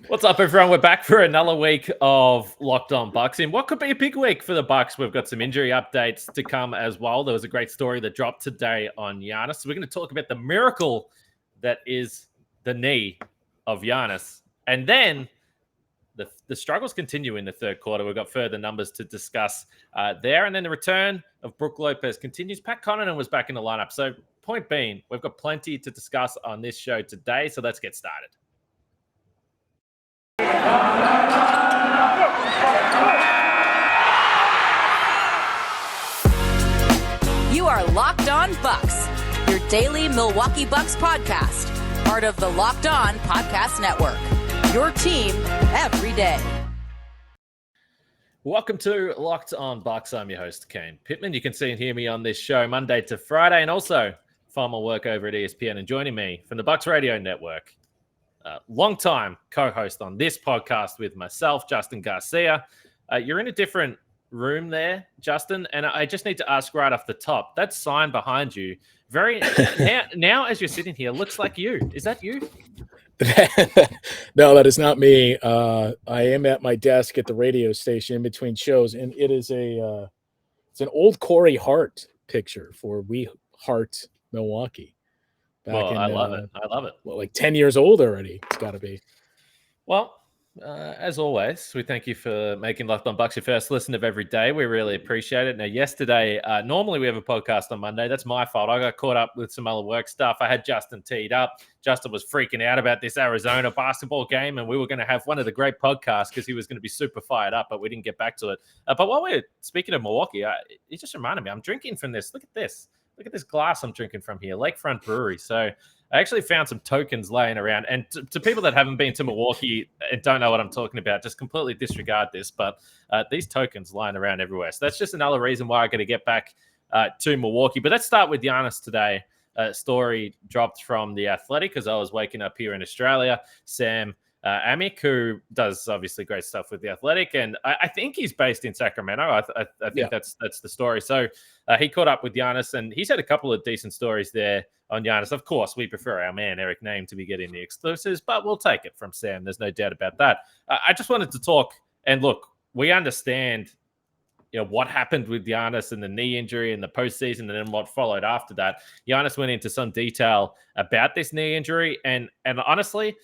What's up, everyone? We're back for another week of Locked On Bucks. In what could be a big week for the Bucks, we've got some injury updates to come as well. There was a great story that dropped today on Giannis. So we're going to talk about the miracle that is the knee of Giannis. And then the struggles continue in the third quarter. We've got further numbers to discuss there. And then the return of Brook Lopez continues. Pat Connaughton was back in the lineup. So point being, we've got plenty to discuss on this show today. So let's get started. You are Locked On Bucks, your daily Milwaukee Bucks podcast, part of the Locked On Podcast Network, your team every day. Welcome to Locked On Bucks. I'm your host, Kane Pittman. You can see and hear me on this show Monday to Friday, and also find my work over at ESPN. And joining me from the Bucks Radio Network, long-time co-host on this podcast with myself, Justin Garcia. You're in a different room there, Justin, and I just need to ask right off the top, that sign behind you, now as you're sitting here, looks like you. Is that you? No, that is not me. I am at my desk at the radio station in between shows, and it is it's an old Corey Hart picture for We Heart Milwaukee. I love it. Well, like 10 years old already. It's got to be. Well, as always, we thank you for making Locked On Bucks your first listen of every day. We really appreciate it. Now, yesterday, normally we have a podcast on Monday. That's my fault. I got caught up with some other work stuff. I had Justin teed up. Justin was freaking out about this Arizona basketball game, and we were going to have one of the great podcasts because he was going to be super fired up, but we didn't get back to it. But while we're speaking of Milwaukee, it just reminded me, I'm drinking from this. Look at this. Look at this glass I'm drinking from here, Lakefront Brewery. So I actually found some tokens laying around. And to people that haven't been to Milwaukee and don't know what I'm talking about, just completely disregard this. But these tokens lying around everywhere. So that's just another reason why I got to get back to Milwaukee. But let's start with Giannis today. A story dropped from The Athletic as I was waking up here in Australia. Sam Amick, who does obviously great stuff with The Athletic, and I think he's based in Sacramento. I think that's the story. So he caught up with Giannis, and he's had a couple of decent stories there on Giannis. Of course, we prefer our man Eric Name to be getting the exclusives, but we'll take it from Sam. There's no doubt about that. I just wanted to talk, and look, we understand what happened with Giannis and the knee injury and the postseason and then what followed after that. Giannis went into some detail about this knee injury, and honestly,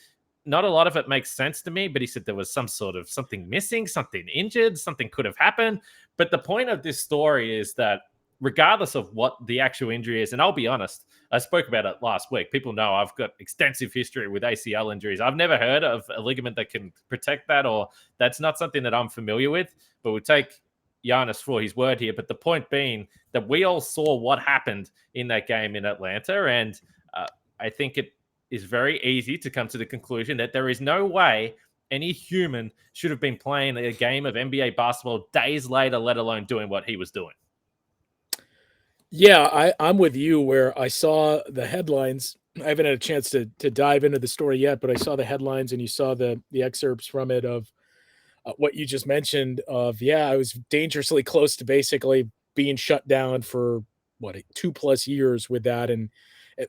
not a lot of it makes sense to me, but he said there was something missing, something injured, something could have happened. But the point of this story is that regardless of what the actual injury is, and I'll be honest, I spoke about it last week. People know I've got extensive history with ACL injuries. I've never heard of a ligament that can protect that, or that's not something that I'm familiar with, but we'll take Giannis for his word here. But the point being that we all saw what happened in that game in Atlanta, and I think it is very easy to come to the conclusion that there is no way any human should have been playing a game of NBA basketball days later, let alone doing what he was doing. Yeah, I'm with you where I saw the headlines. I haven't had a chance to dive into the story yet, but I saw the headlines and you saw the excerpts from it of what you just mentioned of, I was dangerously close to basically being shut down for 2+ years with that. And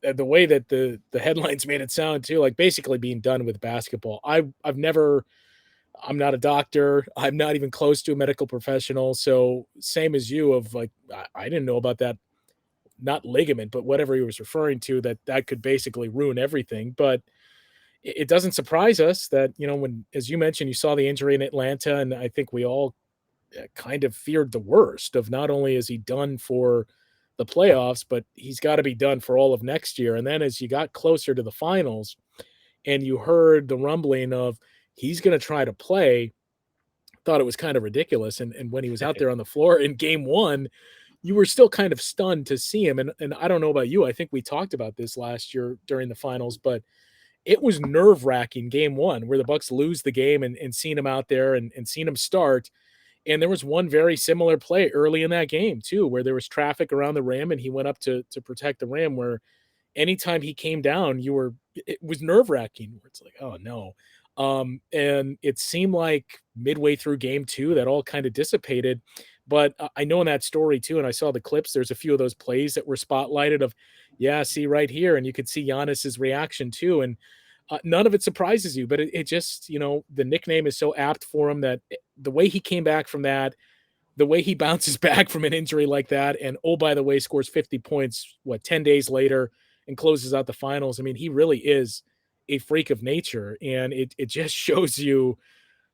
the way that the headlines made it sound too, like basically being done with basketball. I'm not a doctor. I'm not even close to a medical professional. So same as you of like, I didn't know about that, not ligament, but whatever he was referring to, that could basically ruin everything. But it doesn't surprise us that, when, as you mentioned, you saw the injury in Atlanta, and I think we all kind of feared the worst of not only is he done for the playoffs, but he's got to be done for all of next year. And then as you got closer to the finals and you heard the rumbling of he's going to try to play, thought it was kind of ridiculous. And when he was out there on the floor in game one, you were still kind of stunned to see him. And I don't know about you. I think we talked about this last year during the finals, but it was nerve-wracking game one where the Bucks lose the game and seeing him out there and seeing him start. And there was one very similar play early in that game too, where there was traffic around the rim and he went up to protect the rim, where anytime he came down, it was nerve-wracking where it's like, oh no. And it seemed like midway through game two, that all kind of dissipated. But I know in that story too, and I saw the clips, there's a few of those plays that were spotlighted of, see right here. And you could see Giannis's reaction too. And none of it surprises you, but it just, the nickname is so apt for him that the way he came back from that, the way he bounces back from an injury like that, and oh, by the way, scores 50 points, 10 days later and closes out the finals. I mean, he really is a freak of nature. And it just shows you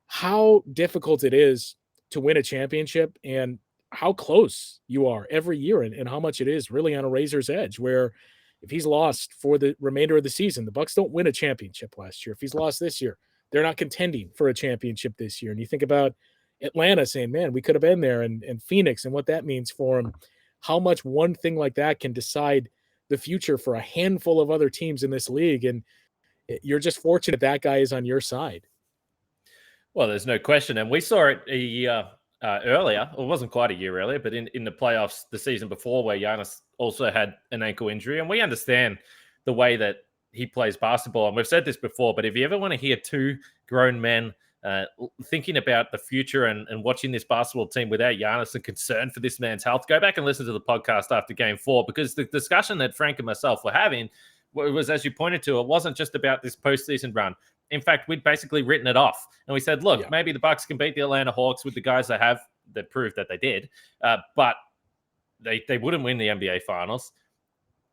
how difficult it is to win a championship and how close you are every year and how much it is really on a razor's edge, where if he's lost for the remainder of the season, the Bucks don't win a championship last year. If he's lost this year, they're not contending for a championship this year. And you think about Atlanta saying, man, we could have been there, and Phoenix and what that means for him, how much one thing like that can decide the future for a handful of other teams in this league. And you're just fortunate that guy is on your side. Well, there's no question. And we saw it a year earlier. Well, it wasn't quite a year earlier, but in the playoffs the season before, where Giannis also had an ankle injury. And we understand the way that he plays basketball. And we've said this before, but if you ever want to hear two grown men thinking about the future and watching this basketball team without Giannis and concern for this man's health, go back and listen to the podcast after Game 4, because the discussion that Frank and myself were having was, as you pointed to, it wasn't just about this postseason run. In fact, we'd basically written it off. And we said, look, maybe the Bucks can beat the Atlanta Hawks with the guys they have that proved that they did, but they wouldn't win the NBA Finals.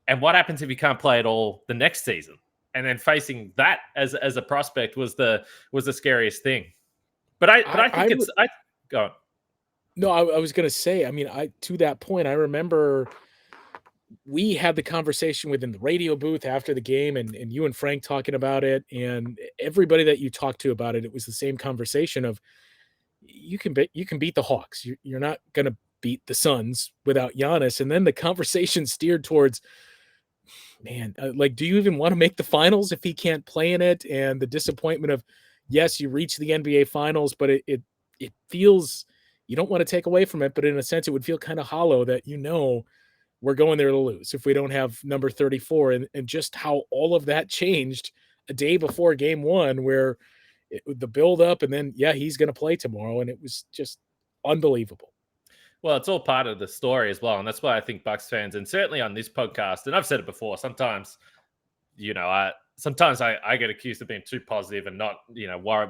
And what happens if you can't play at all the next season? And then facing that as a prospect was the scariest thing. But I think go on. No, I was going to say, I mean, to that point, I remember we had the conversation within the radio booth after the game, and you and Frank talking about it, and everybody that you talked to about it, it was the same conversation of you can beat the Hawks. You're not going to beat the Suns without Giannis. And then the conversation steered towards, man, do you even want to make the finals if he can't play in it? And the disappointment of, yes, you reach the NBA Finals, but it feels, you don't want to take away from it, but in a sense, it would feel kind of hollow that, we're going there to lose if we don't have number 34, and just how all of that changed a day before Game 1, where the build up, and then, he's going to play tomorrow. And it was just unbelievable. Well, it's all part of the story as well. And that's why I think Bucks fans, and certainly on this podcast, and I've said it before, sometimes, I get accused of being too positive and not,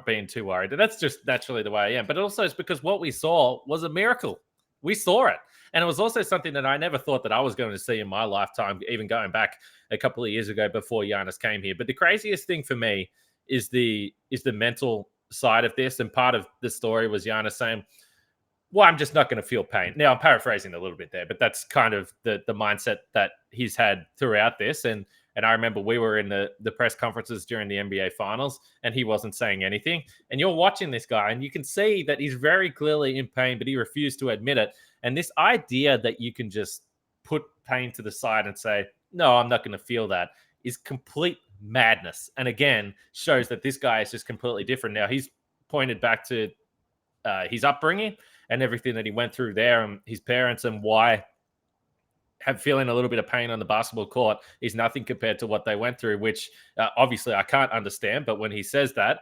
being too worried. And that's just naturally the way I am. But also it's because what we saw was a miracle. We saw it. And it was also something that I never thought that I was going to see in my lifetime, even going back a couple of years ago before Giannis came here. But the craziest thing for me is the mental side of this. And part of the story was Giannis saying, well, I'm just not going to feel pain. Now, I'm paraphrasing a little bit there, but that's kind of the mindset that he's had throughout this. And I remember we were in the press conferences during the NBA Finals, and he wasn't saying anything. And you're watching this guy, and you can see that he's very clearly in pain, but he refused to admit it. And this idea that you can just put pain to the side and say, no, I'm not going to feel that, is complete madness. And again, shows that this guy is just completely different. Now, he's pointed back to his upbringing and everything that he went through there, and his parents, and why feeling a little bit of pain on the basketball court is nothing compared to what they went through, which obviously I can't understand. But when he says that,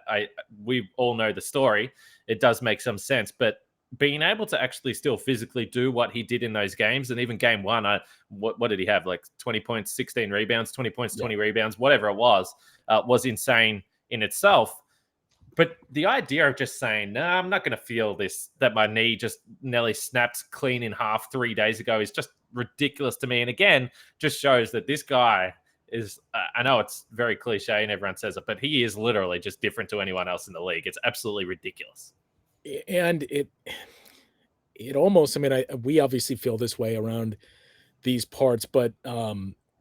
we all know the story. It does make some sense. But being able to actually still physically do what he did in those games, and even Game 1, what did he have? Like 20 points, 16 rebounds, 20 points, 20 rebounds, whatever it was insane in itself. But the idea of just saying, no, I'm not going to feel this, that my knee just nearly snapped clean in half 3 days ago, is just ridiculous to me. And again, just shows that this guy is, I know it's very cliche and everyone says it, but he is literally just different to anyone else in the league. It's absolutely ridiculous. And it almost, we obviously feel this way around these parts, but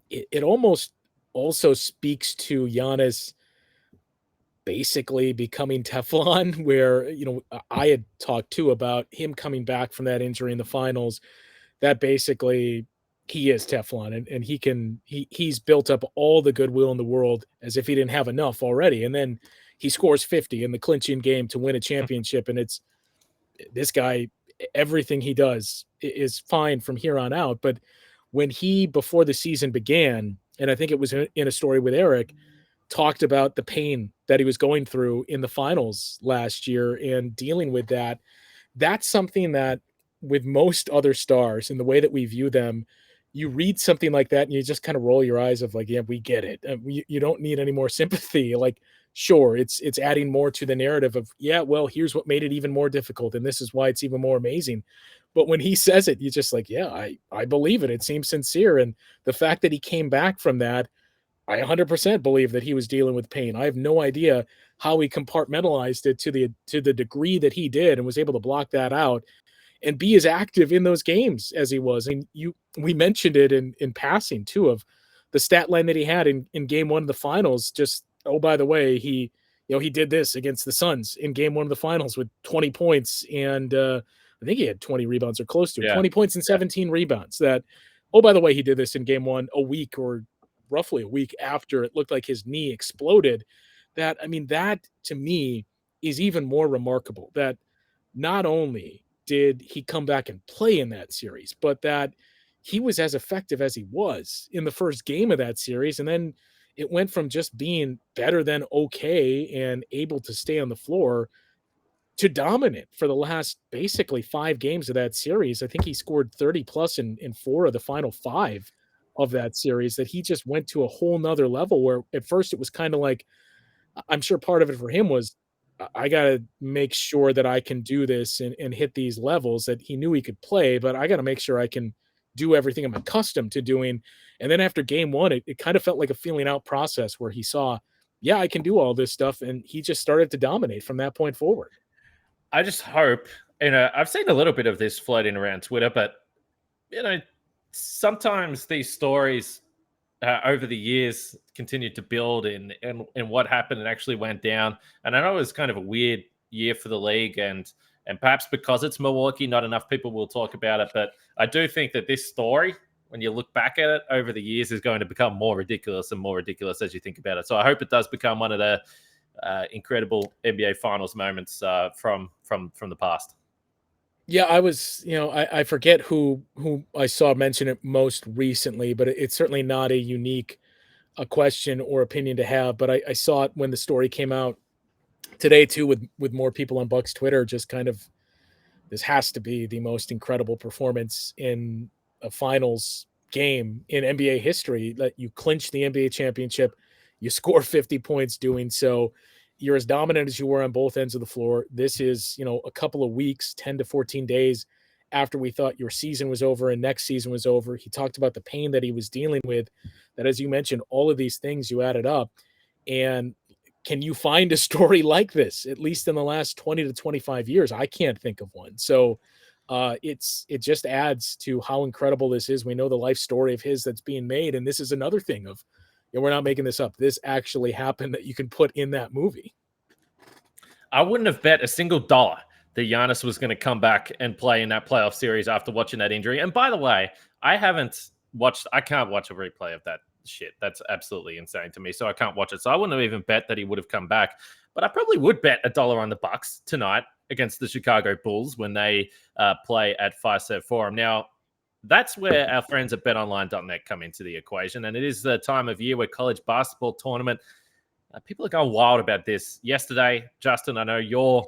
it almost also speaks to Giannis basically becoming Teflon, where, I had talked too about him coming back from that injury in the finals, that basically he is Teflon, and he's built up all the goodwill in the world as if he didn't have enough already. And then he scores 50 in the clinching game to win a championship. And it's this guy, everything he does is fine from here on out. But when he, before the season began, and I think it was in a story with Eric, talked about the pain that he was going through in the finals last year and dealing with that, that's something that with most other stars and the way that we view them, you read something like that and you just kind of roll your eyes of like, yeah, we get it. You don't need any more sympathy. Like, sure, it's adding more to the narrative of, yeah, well, here's what made it even more difficult, and this is why it's even more amazing. But when he says it, you just like, yeah, I believe it. It seems sincere. And the fact that he came back from that, I 100% believe that he was dealing with pain. I have no idea how he compartmentalized it to the degree that he did and was able to block that out and be as active in those games as he was. And we mentioned it in passing too, of the stat line that he had in game one of the finals. Just, oh, by the way, he did this against the Suns in game one of the finals with 20 points. And I think he had 20 rebounds or close to it, 20 points and 17 rebounds. That, oh, by the way, he did this in game one, a week or roughly a week after it looked like his knee exploded. That, I mean, that to me is even more remarkable, that not only did he come back and play in that series, but that he was as effective as he was in the first game of that series. And then it went from just being better than okay and able to stay on the floor to dominant for the last basically 5 games of that series. I think he scored 30 plus in 4 of the final 5 of that series. That he just went to a whole nother level where at first it was kind of like, I'm sure part of it for him was, I got to make sure that I can do this and hit these levels that he knew he could play, but I got to make sure I can do everything I'm accustomed to doing. And then after game one, it kind of felt like a feeling out process where he saw, yeah, I can do all this stuff. And he just started to dominate from that point forward. I just hope, I've seen a little bit of this floating around Twitter, but, sometimes these stories over the years continued to build in what happened and actually went down. And I know it was kind of a weird year for the league, and perhaps because it's Milwaukee, not enough people will talk about it. But I do think that this story, when you look back at it over the years, is going to become more ridiculous and more ridiculous as you think about it. So I hope it does become one of the incredible NBA Finals moments from the past. Yeah, I was, I forget who I saw mention it most recently, but it's certainly not a unique a question or opinion to have. But I saw it when the story came out today too, with more people on Bucks Twitter, just kind of, this has to be the most incredible performance in a finals game in NBA history. That you clinch the NBA championship, you score 50 points doing so. You're as dominant as you were on both ends of the floor. This is, a couple of weeks, 10 to 14 days after we thought your season was over and next season was over. He talked about the pain that he was dealing with, that, as you mentioned, all of these things you added up. And can you find a story like this, at least in the last 20 to 25 years? I can't think of one. So it just adds to how incredible this is. We know the life story of his that's being made. And this is another thing of, we're not making this up. This actually happened that you can put in that movie. I wouldn't have bet a single dollar that Giannis was going to come back and play in that playoff series after watching that injury. And by the way, I can't watch a replay of that shit. That's absolutely insane to me. So I can't watch it. So I wouldn't have even bet that he would have come back. But I probably would bet $1 on the Bucks tonight against the Chicago Bulls when they play at Fiserv Forum. Now, that's where our friends at betonline.net come into the equation. And it is the time of year where college basketball tournament, people are going wild about this. Yesterday, Justin, I know your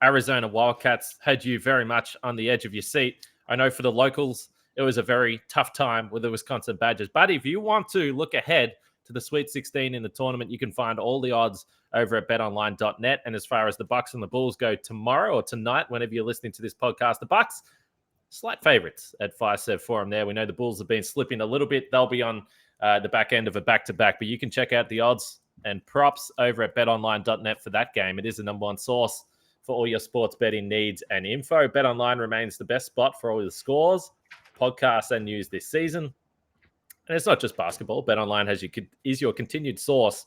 Arizona Wildcats had you very much on the edge of your seat. I know for the locals, it was a very tough time with the Wisconsin Badgers. But if you want to look ahead to the Sweet 16 in the tournament, you can find all the odds over at betonline.net. And as far as the Bucks and the Bulls go tomorrow or tonight, whenever you're listening to this podcast, the Bucks, slight favorites at Fiserv Forum there. We know the Bulls have been slipping a little bit. They'll be on the back end of a back-to-back, but you can check out the odds and props over at betonline.net for that game. It is the number one source for all your sports betting needs and info. BetOnline remains the best spot for all the scores, podcasts, and news this season. And it's not just basketball. BetOnline is your continued source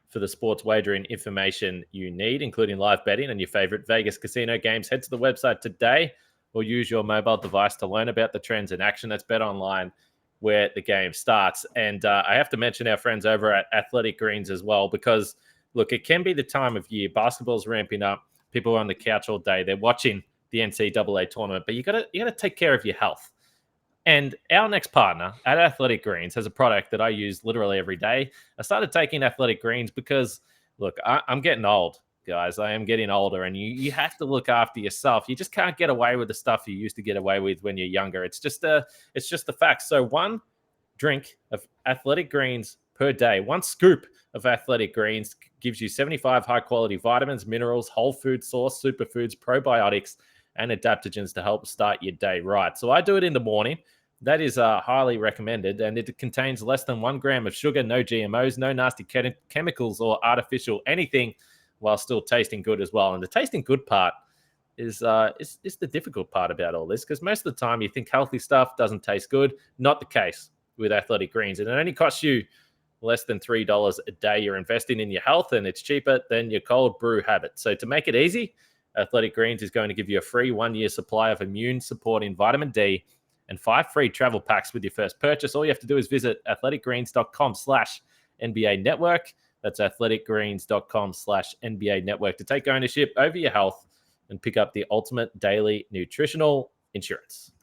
for the sports wagering information you need, including live betting and your favorite Vegas casino games. Head to the website today or use your mobile device to learn about the trends in action. That's BetOnline, where the game starts. And I have to mention our friends over at Athletic Greens as well, because, look, it can be the time of year. Basketball's ramping up. People are on the couch all day. They're watching the NCAA tournament, but you gotta take care of your health. And our next partner at Athletic Greens has a product that I use literally every day. I started taking Athletic Greens because, look, I'm getting old. guys. I am getting older, and you have to look after yourself. You just can't get away with the stuff you used to get away with when you're younger. It's just the fact. So one drink of Athletic Greens per day, one scoop of Athletic Greens gives you 75 high-quality vitamins, minerals, whole food source, superfoods, probiotics, and adaptogens to help start your day right. So I do it in the morning. That is highly recommended, and it contains less than 1 gram of sugar, no GMOs, no nasty chemicals or artificial anything, while still tasting good as well. And the tasting good part is the difficult part about all this, because most of the time you think healthy stuff doesn't taste good. Not the case with Athletic Greens, and it only costs you less than $3 a day. You're investing in your health, and it's cheaper than your cold brew habit. So to make it easy, Athletic Greens is going to give you a free 1-year supply of immune-supporting vitamin D and 5 free travel packs with your first purchase. All you have to do is visit athleticgreens.com/NBA Network. That's athleticgreens.com/NBA Network to take ownership over your health and pick up the ultimate daily nutritional insurance.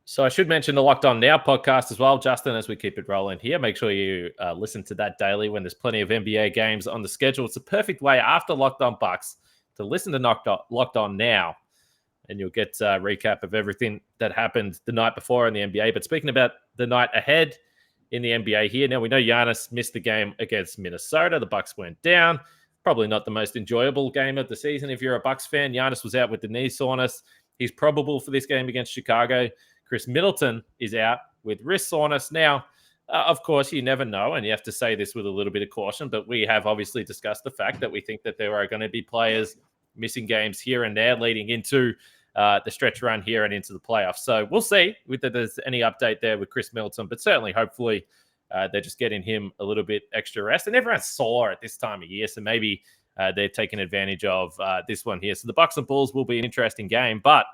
So I should mention the Locked On Now podcast as well, Justin, as we keep it rolling here. Make sure you listen to that daily when there's plenty of NBA games on the schedule. It's a perfect way after Locked On Bucks to listen to Locked On Now, and you'll get a recap of everything that happened the night before in the NBA. But speaking about the night ahead in the NBA here, now we know Giannis missed the game against Minnesota. The Bucks went down. Probably not the most enjoyable game of the season if you're a Bucks fan. Giannis was out with the knee soreness. He's probable for this game against Chicago. Chris Middleton is out with wrist soreness. Now, of course, you never know, and you have to say this with a little bit of caution, but we have obviously discussed the fact that we think that there are going to be players missing games here and there leading into the stretch run here and into the playoffs. So we'll see whether there's any update there with Chris Middleton, but certainly, hopefully, they're just getting him a little bit extra rest. And everyone's sore at this time of year, so maybe they're taking advantage of this one here. So the Bucks and Bulls will be an interesting game, but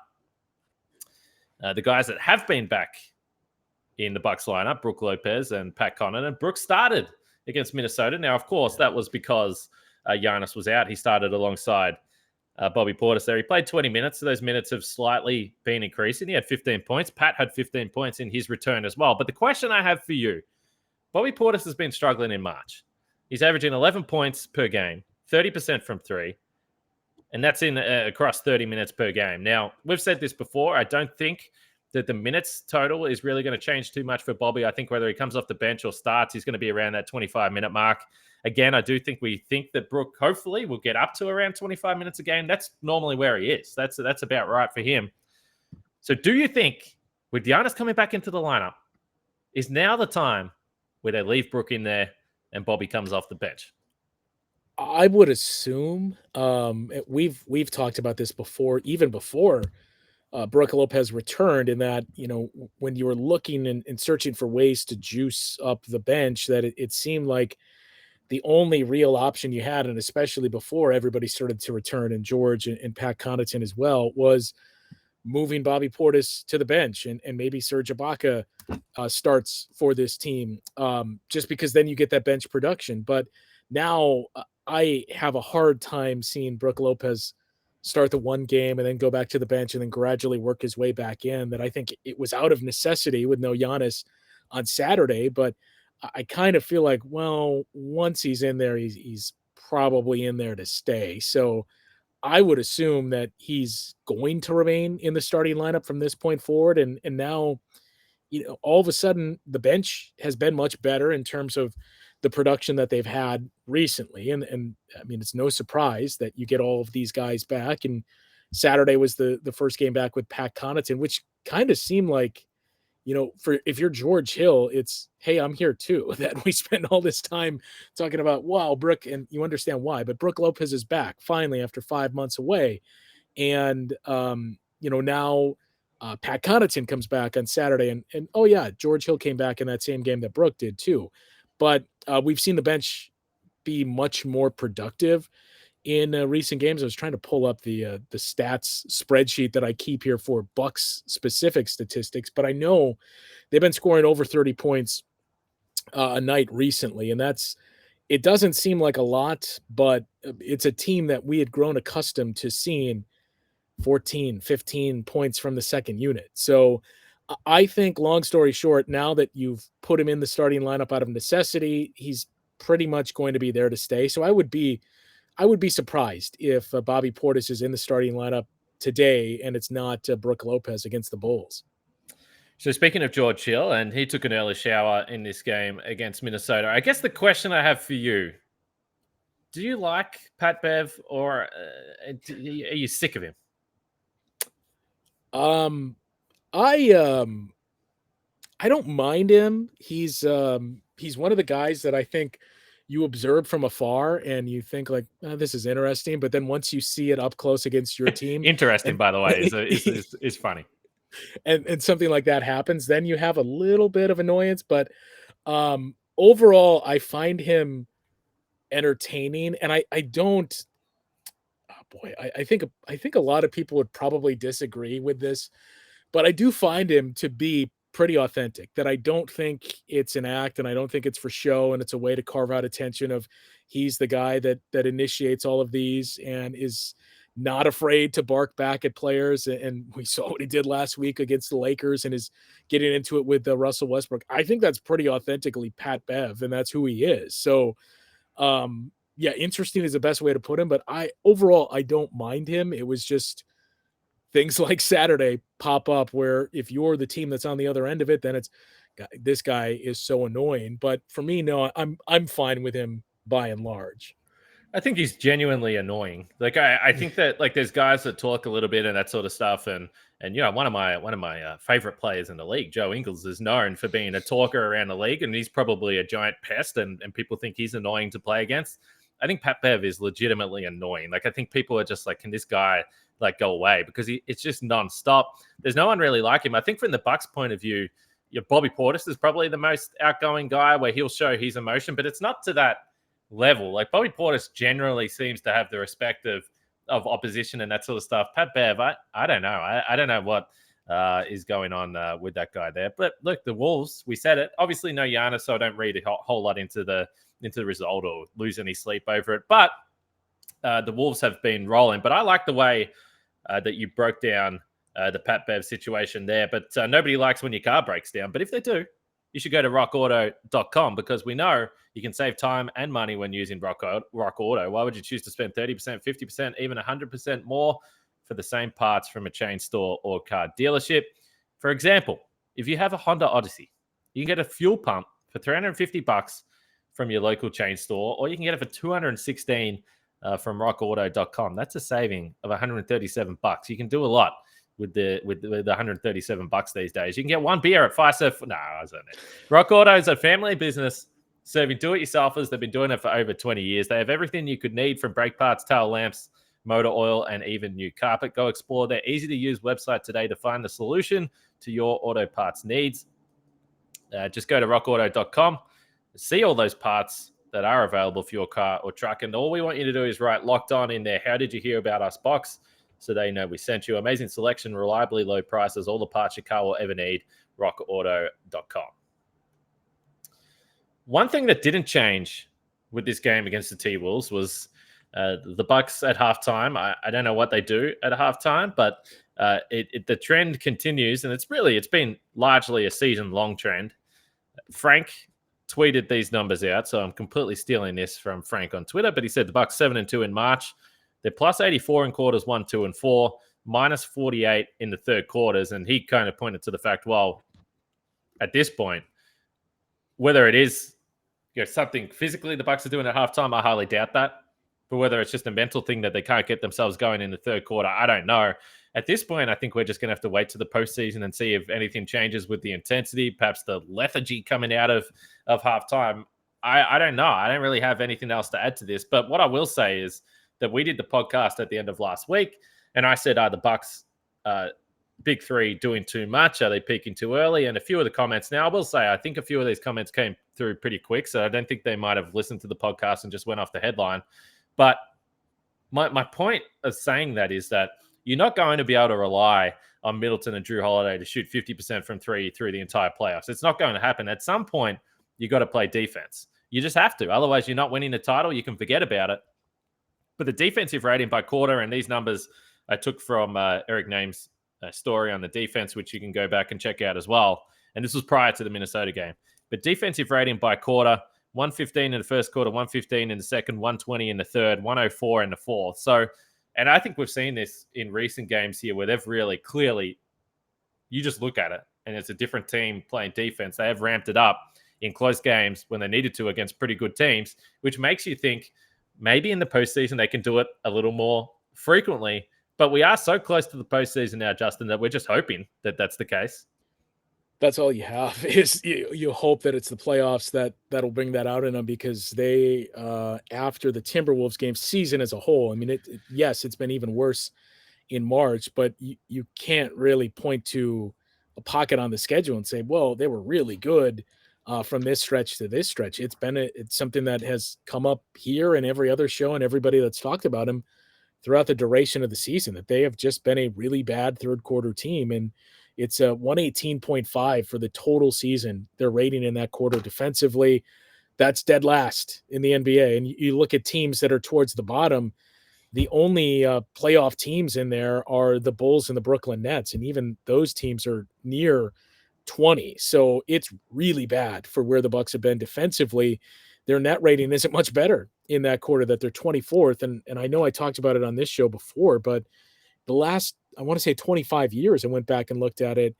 the guys that have been back in the Bucks lineup, Brook Lopez and Pat Connaughton, Brook started against Minnesota. Now, of course, that was because Giannis was out. He started alongside Bobby Portis there. He played 20 minutes, so those minutes have slightly been increasing. He had 15 points. Pat had 15 points in his return as well. But the question I have for you, Bobby Portis has been struggling in March. He's averaging 11 points per game, 30% from three, and that's in across 30 minutes per game. Now, we've said this before. I don't think that the minutes total is really going to change too much for Bobby. I think whether he comes off the bench or starts, he's going to be around that 25-minute mark. Again, I do think we think that Brook hopefully will get up to around 25 minutes a game. That's normally where he is. That's about right for him. So do you think, with Giannis coming back into the lineup, is now the time where they leave Brook in there and Bobby comes off the bench? I would assume we've talked about this before, even before Brook Lopez returned, in that, when you were looking and searching for ways to juice up the bench, that it seemed like the only real option you had, and especially before everybody started to return, and George and Pat Connaughton as well, was moving Bobby Portis to the bench and maybe Serge Ibaka starts for this team, just because then you get that bench production. But now I have a hard time seeing Brook Lopez start the one game and then go back to the bench and then gradually work his way back in. That I think it was out of necessity with no Giannis on Saturday, but I kind of feel like, well, once he's in there, he's probably in there to stay. So I would assume that he's going to remain in the starting lineup from this point forward. And now, all of a sudden the bench has been much better in terms of the production that they've had recently. And I mean, it's no surprise that you get all of these guys back. And Saturday was the first game back with Pat Connaughton, which kind of seemed like, if you're George Hill, it's, hey, I'm here too. That we spend all this time talking about, wow, Brook, and you understand why, but Brook Lopez is back finally after 5 months away. And, now Pat Connaughton comes back on Saturday, and oh yeah, George Hill came back in that same game that Brook did too. But we've seen the bench be much more productive in recent games. I was trying to pull up the stats spreadsheet that I keep here for Bucks specific statistics, but I know they've been scoring over 30 points a night recently. And it doesn't seem like a lot, but it's a team that we had grown accustomed to seeing 14, 15 points from the second unit. So I think, long story short, now that you've put him in the starting lineup out of necessity, he's pretty much going to be there to stay. So I would be surprised if Bobby Portis is in the starting lineup today and it's not Brook Lopez against the Bulls. So speaking of George Hill, and he took an early shower in this game against Minnesota. I guess the question I have for you, do you like Pat Bev, or are you sick of him? I don't mind him. He's one of the guys that I think you observe from afar and you think like, oh, this is interesting. But then once you see it up close against your team, Interesting, by the way, is funny. And something like that happens, then you have a little bit of annoyance. But overall, I find him entertaining, and I don't. Oh boy, I think a lot of people would probably disagree with this, but I do find him to be pretty authentic. That I don't think it's an act, and I don't think it's for show, and it's a way to carve out attention of he's the guy that initiates all of these and is not afraid to bark back at players. And we saw what he did last week against the Lakers and is getting into it with Russell Westbrook. I think that's pretty authentically Pat Bev, and that's who he is. So, yeah, interesting is the best way to put him. But overall, I don't mind him. It was just things like Saturday pop up where if you're the team that's on the other end of it, then it's this guy is so annoying. But for me, no, I'm fine with him by and large. I think he's genuinely annoying. Like I think that like there's guys that talk a little bit and that sort of stuff, and you know one of my favorite players in the league, Joe Ingles, is known for being a talker around the league, and he's probably a giant pest, and people think he's annoying to play against. I think Pat Bev is legitimately annoying. Like I think people are just like, can this guy like go away, because it's just nonstop. There's no one really like him. I think from the Bucks' point of view, Bobby Portis is probably the most outgoing guy where he'll show his emotion, but it's not to that level. Like Bobby Portis generally seems to have the respect of opposition and that sort of stuff. Pat Bev, I don't know. I don't know what is going on with that guy there. But look, the Wolves, we said it. Obviously, no Giannis, so I don't read a whole lot into the result or lose any sleep over it. But the Wolves have been rolling. But I like the way that you broke down the Pat Bev situation there. But nobody likes when your car breaks down. But if they do, you should go to rockauto.com, because we know you can save time and money when using Rock Auto. Why would you choose to spend 30%, 50%, even 100% more for the same parts from a chain store or car dealership? For example, if you have a Honda Odyssey, you can get a fuel pump for $350 from your local chain store, or you can get it for $216 from rockauto.com. That's a saving of $137. You can do a lot with the $137 these days. You can get one beer at Fiserv. No, I was on it. Rock Auto is a family business serving do-it-yourselfers. They've been doing it for over 20 years. They have everything you could need, from brake parts, tail lamps, motor oil, and even new carpet. Go explore their easy-to-use website today to find the solution to your auto parts needs. Just go to rockauto.com, see all those parts that are available for your car or truck, and all we want you to do is write "Locked On" in there. How did you hear about us box? So they know we sent you. Amazing selection, reliably low prices, all the parts your car will ever need. rockauto.com. One thing that didn't change with this game against the T-Wolves was the Bucks at halftime. I don't know what they do at halftime, but the trend continues, and it's been largely a season-long trend. Frank tweeted these numbers out, so I'm completely stealing this from Frank on Twitter, but he said the Bucks 7-2 in March. They're plus 84 in quarters 1, 2, and 4, minus 48 in the third quarters. And he kind of pointed to the fact, well, at this point, whether it is something physically the Bucks are doing at halftime, I highly doubt that. But whether it's just a mental thing that they can't get themselves going in the third quarter, I don't know. At this point, I think we're just going to have to wait to the postseason and see if anything changes with the intensity, perhaps the lethargy coming out of halftime. I don't know. I don't really have anything else to add to this. But what I will say is that we did the podcast at the end of last week, and I said, are the Bucks big three doing too much? Are they peaking too early? And a few of the comments. Now, I will say, I think a few of these comments came through pretty quick, so I don't think they might have listened to the podcast and just went off the headline. But my point of saying that is that you're not going to be able to rely on Middleton and Drew Holiday to shoot 50% from three through the entire playoffs. It's not going to happen. At some point, you got to play defense. You just have to. Otherwise, you're not winning the title. You can forget about it. But the defensive rating by quarter, and these numbers I took from Eric Name's story on the defense, which you can go back and check out as well. And this was prior to the Minnesota game. But defensive rating by quarter, 115 in the first quarter, 115 in the second, 120 in the third, 104 in the fourth. So, and I think we've seen this in recent games here where they've really clearly, you just look at it and it's a different team playing defense. They have ramped it up in close games when they needed to against pretty good teams, which makes you think maybe in the postseason they can do it a little more frequently. But we are so close to the postseason now, Justin, that we're just hoping that that's the case. That's all you have is you hope that it's the playoffs that'll bring that out in them, because they after the Timberwolves game season as a whole, I mean, yes, it's been even worse in March, but you can't really point to a pocket on the schedule and say, well, they were really good from this stretch to this stretch. It's something that has come up here and every other show and everybody that's talked about them throughout the duration of the season, that they have just been a really bad third quarter team. And it's a 118.5 for the total season. Their rating in that quarter defensively, that's dead last in the NBA. And you look at teams that are towards the bottom, the only playoff teams in there are the Bulls and the Brooklyn Nets. And even those teams are near 20. So it's really bad for where the Bucks have been defensively. Their net rating isn't much better in that quarter, that they're 24th. And I know I talked about it on this show before, but the last, I want to say 25 years, I went back and looked at it,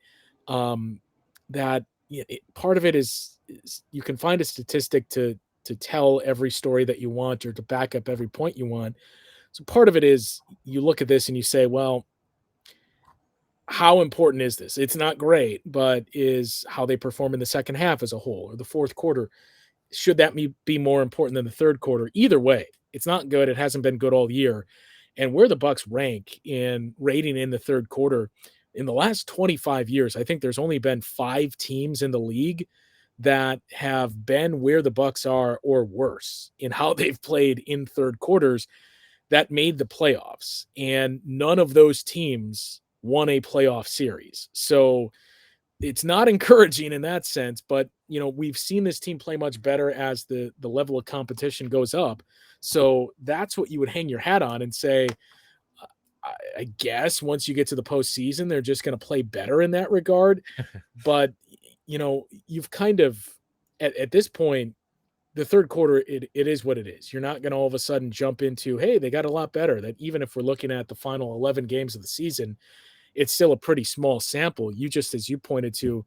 that part of it is you can find a statistic to tell every story that you want or to back up every point you want. So part of it is you look at this and you say, well, how important is this? It's not great, but is how they perform in the second half as a whole or the fourth quarter. Should that be more important than the third quarter? Either way, it's not good. It hasn't been good all year. And where the Bucks rank in rating in the third quarter in the last 25 years, I think there's only been 5 teams in the league that have been where the Bucks are or worse in how they've played in third quarters that made the playoffs. And none of those teams won a playoff series. So it's not encouraging in that sense, but we've seen this team play much better as the level of competition goes up. So that's what you would hang your hat on and say, I guess once you get to the postseason, they're just going to play better in that regard. But, you've kind of, at this point, the third quarter, it is what it is. You're not going to all of a sudden jump into, hey, they got a lot better. That even if we're looking at the final 11 games of the season, it's still a pretty small sample. You just, as you pointed to,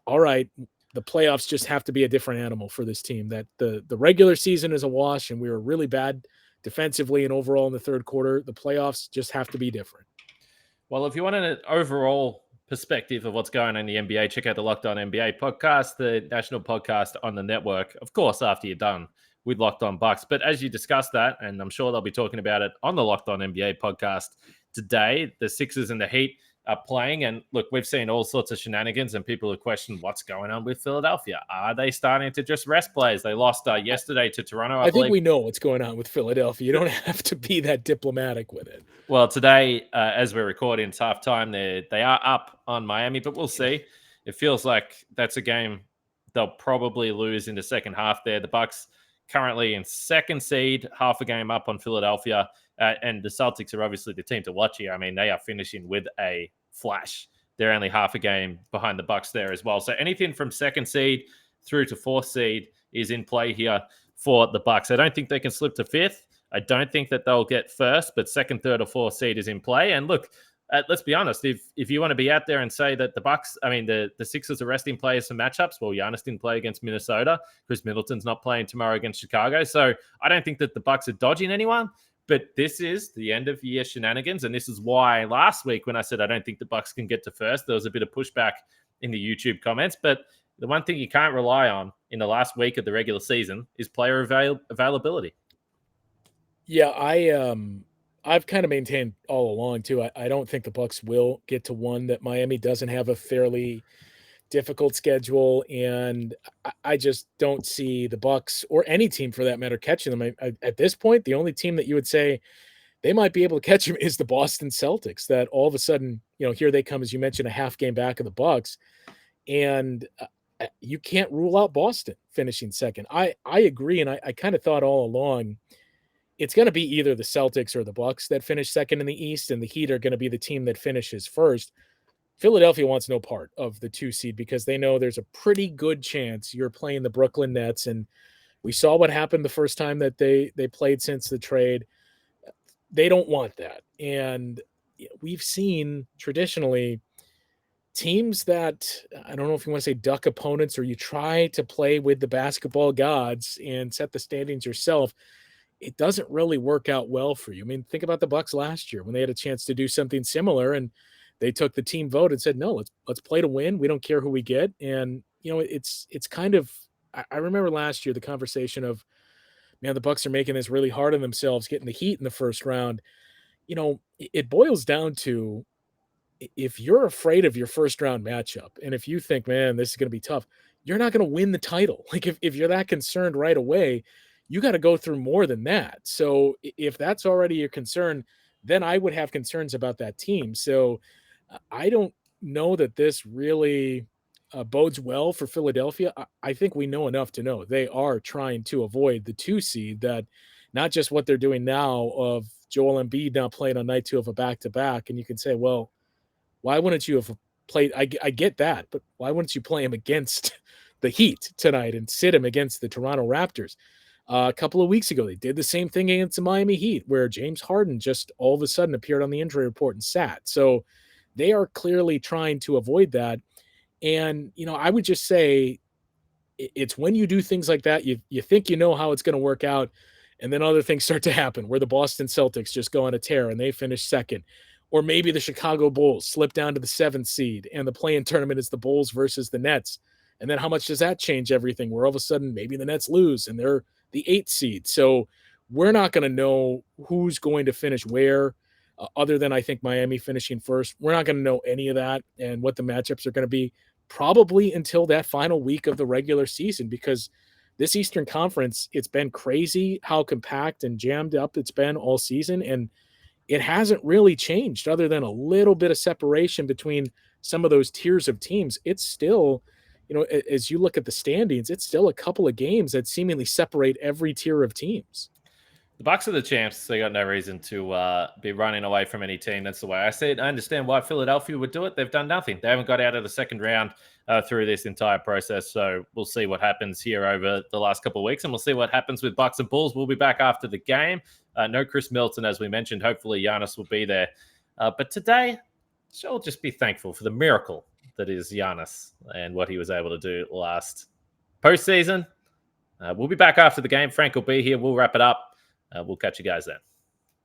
all right, the playoffs just have to be a different animal for this team. That the regular season is a wash and we were really bad defensively and overall in the third quarter. The playoffs just have to be different. Well, if you want an overall perspective of what's going on in the NBA, check out the Locked On NBA podcast, the national podcast on the network, of course, after you're done with Locked On Bucks. But as you discussed that, and I'm sure they'll be talking about it on the Locked On NBA podcast today, the Sixers and the Heat are playing. And look, we've seen all sorts of shenanigans and people have questioned what's going on with Philadelphia. Are they starting to just rest players? They lost yesterday to Toronto. I think we know what's going on with Philadelphia. You don't have to be that diplomatic with it. Well, today, as we're recording, it's halftime. They are up on Miami, but we'll see. It feels like that's a game they'll probably lose in the second half there. The Bucks currently in second seed, half a game up on Philadelphia. And the Celtics are obviously the team to watch here. I mean, they are finishing with a flash. They're only half a game behind the Bucks there as well. So anything from second seed through to fourth seed is in play here for the Bucks. I don't think they can slip to fifth. I don't think that they'll get first, but second, third, or fourth seed is in play. And look, let's be honest. If you want to be out there and say that the Sixers are resting players for matchups, well, Giannis didn't play against Minnesota. Chris Middleton's not playing tomorrow against Chicago. So I don't think that the Bucks are dodging anyone. But this is the end of year shenanigans. And this is why last week when I said I don't think the Bucks can get to first, there was a bit of pushback in the YouTube comments. But the one thing you can't rely on in the last week of the regular season is player availability. Yeah, I've kind of maintained all along too. I don't think the Bucks will get to one, that Miami doesn't have a fairly difficult schedule, and I just don't see the Bucks or any team for that matter catching them. At this point, the only team that you would say they might be able to catch them is the Boston Celtics, that all of a sudden, here they come, as you mentioned, a half game back of the Bucks, and you can't rule out Boston finishing second. I agree, and I kind of thought all along it's going to be either the Celtics or the Bucks that finish second in the East, and the Heat are going to be the team that finishes first. Philadelphia wants no part of the 2 seed because they know there's a pretty good chance you're playing the Brooklyn Nets, and We saw what happened the first time that they played since the trade. They don't want that. And we've seen traditionally teams that, I don't know if you want to say duck opponents or you try to play with the basketball gods and set the standings yourself. It doesn't really work out well for you. I mean, think about the Bucks last year when they had a chance to do something similar and they took the team vote and said, "No, let's play to win. We don't care who we get." And it's kind of, I remember last year the conversation of, man, the Bucks are making this really hard on themselves, getting the Heat in the first round. It boils down to, if you're afraid of your first round matchup, and if you think, man, this is going to be tough, you're not going to win the title. Like if you're that concerned right away, you got to go through more than that. So if that's already your concern, then I would have concerns about that team. So I don't know that this really bodes well for Philadelphia. I think we know enough to know they are trying to avoid the 2 seed, that not just what they're doing now of Joel Embiid now playing on night 2 of a back-to-back. And you can say, well, why wouldn't you have played? I get that, but why wouldn't you play him against the Heat tonight and sit him against the Toronto Raptors? A couple of weeks ago, they did the same thing against the Miami Heat, where James Harden just all of a sudden appeared on the injury report and sat. So they are clearly trying to avoid that. And, I would just say it's when you do things like that, you think you know how it's going to work out, and then other things start to happen where the Boston Celtics just go on a tear and they finish second. Or maybe the Chicago Bulls slip down to the 7th seed and the play-in tournament is the Bulls versus the Nets. And then how much does that change everything? Where all of a sudden maybe the Nets lose and they're the 8th seed. So we're not going to know who's going to finish where, other than I think Miami finishing first. We're not going to know any of that and what the matchups are going to be probably until that final week of the regular season, because this Eastern Conference, it's been crazy how compact and jammed up it's been all season. And it hasn't really changed other than a little bit of separation between some of those tiers of teams. It's still, as you look at the standings, it's still a couple of games that seemingly separate every tier of teams. The Bucks are the champs. They got no reason to be running away from any team. That's the way I see it. I understand why Philadelphia would do it. They've done nothing. They haven't got out of the second round through this entire process. So we'll see what happens here over the last couple of weeks, and we'll see what happens with Bucks and Bulls. We'll be back after the game. No Chris Middleton, as we mentioned. Hopefully Giannis will be there. But today, I'll just be thankful for the miracle that is Giannis and what he was able to do last postseason. We'll be back after the game. Frank will be here. We'll wrap it up. We'll catch you guys then.